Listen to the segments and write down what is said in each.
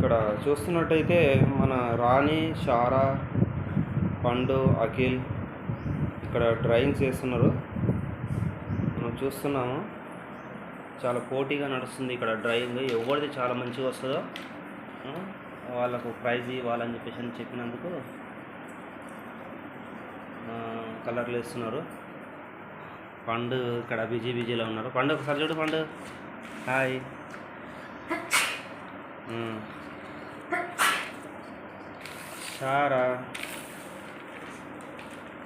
ఇక్కడ చూస్తున్నట్టయితే మన రాణి, షారా, పండు, అఖిల్ ఇక్కడ డ్రాయింగ్స్ చేస్తున్నారు. మనం చూస్తున్నాము, చాలా పోటీగా నడుస్తుంది ఇక్కడ డ్రాయింగ్. ఎవరిది చాలా మంచిగా వస్తుందో వాళ్ళకు ప్రైజ్ ఇవ్వాలని చెప్పినందుకు కలర్లు వేస్తున్నారు. పండు ఇక్కడ బిజీలో ఉన్నారు. పండు ఒకసారి చూడు. పండు హాయ్. షారా,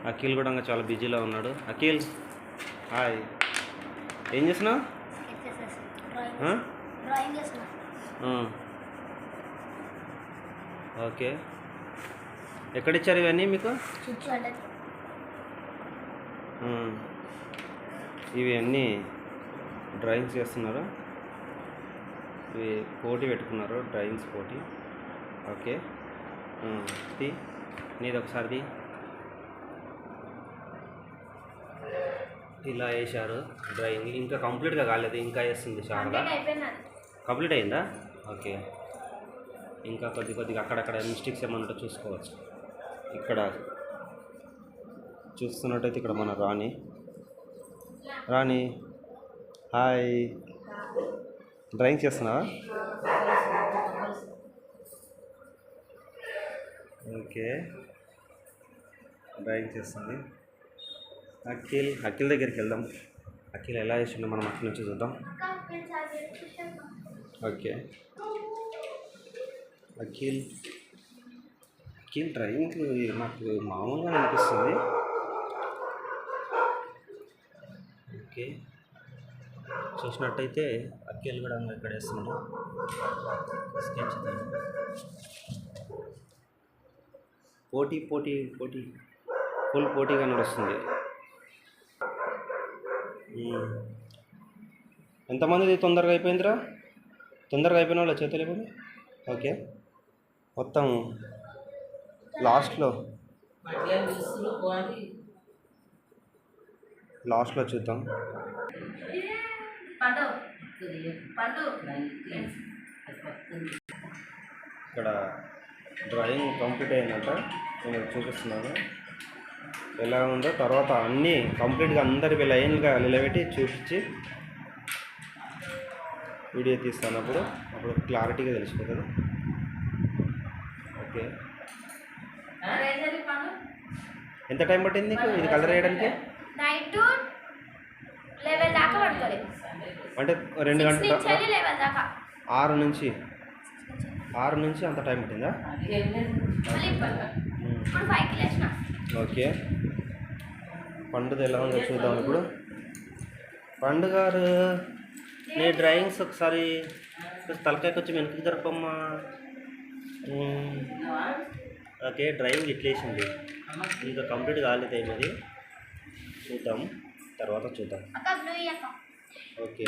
అఖిల్ కూడా ఇంకా చాలా బిజీలో ఉన్నాడు. అఖిల్ హాయ్. ఏం చేస్తున్నావు? ఓకే, ఎక్కడిచ్చారు ఇవన్నీ మీకు? ఇవి అన్నీ డ్రాయింగ్స్ చేస్తున్నారు. ఇవి పోటీ పెట్టుకున్నారు, డ్రాయింగ్స్ పోటీ. ఓకే, నీది ఒకసారిది. ఇలా వేశారు డ్రాయింగ్. ఇంకా కంప్లీట్గా కాలేదు, ఇంకా వేస్తుంది చాలా. కంప్లీట్ అయిందా? ఓకే, ఇంకా కొద్దిగా అక్కడక్కడ మిస్టేక్స్ ఏమన్నట్టు చూసుకోవచ్చు. ఇక్కడ చూస్తున్నట్టయితే ఇక్కడ మన రాణి హాయ్. డ్రాయింగ్ చేస్తున్నావా? ఓకే, డ్రాయింగ్ చేస్తుంది. అఖిల్ దగ్గరికి వెళ్దాం. అఖిల్ ఎలా చేసిండో మనం అక్కడి నుంచి చూద్దాం. ఓకే, అఖిల్ డ్రాయింగ్ నాకు మామూలుగా అనిపిస్తుంది. ఓకే, చూసినట్టయితే అఖిల్ కూడా ఇక్కడ వేస్తున్నాడు. స్కెచ్ పోటీ ఫుల్ పోటీగా నడుస్తుంది. ఎంతమందిది తొందరగా అయిపోయిందిరా? తొందరగా అయిపోయిన వాళ్ళ చేతులు ఇవ్వండి. ఓకే, మొత్తం లాస్ట్లో చూద్దాం. ఇక్కడ డ్రాయింగ్ కంప్లీట్ అయిందంట. నేను చూపిస్తున్నాను ఎలా ఉందో. తర్వాత అన్నీ కంప్లీట్గా అందరికి లైన్గా నిలబెట్టి చూపించి వీడియో తీస్తాను. అప్పుడు క్లారిటీగా తెలిసిపోతుంది. ఓకే, ఎంత టైం పట్టింది నీకు ఇది కలర్ వేయడానికి? అంటే 2 గంటలు, 6 నుంచి అంత టైం పట్టిందా? ఓకే, పండుగ ఎలా ఉందో చూద్దాం ఇప్పుడు. పండు గారు, నీ డ్రాయింగ్స్ ఒకసారి తలకాయకి వచ్చి వెనక్కి జరపమ్మా. ఓకే, డ్రాయింగ్ ఇట్లా వేసింది. ఇంకా కంప్లీట్ కాలేదు ఏమది. చూద్దాం, తర్వాత చూద్దాం. ఓకే.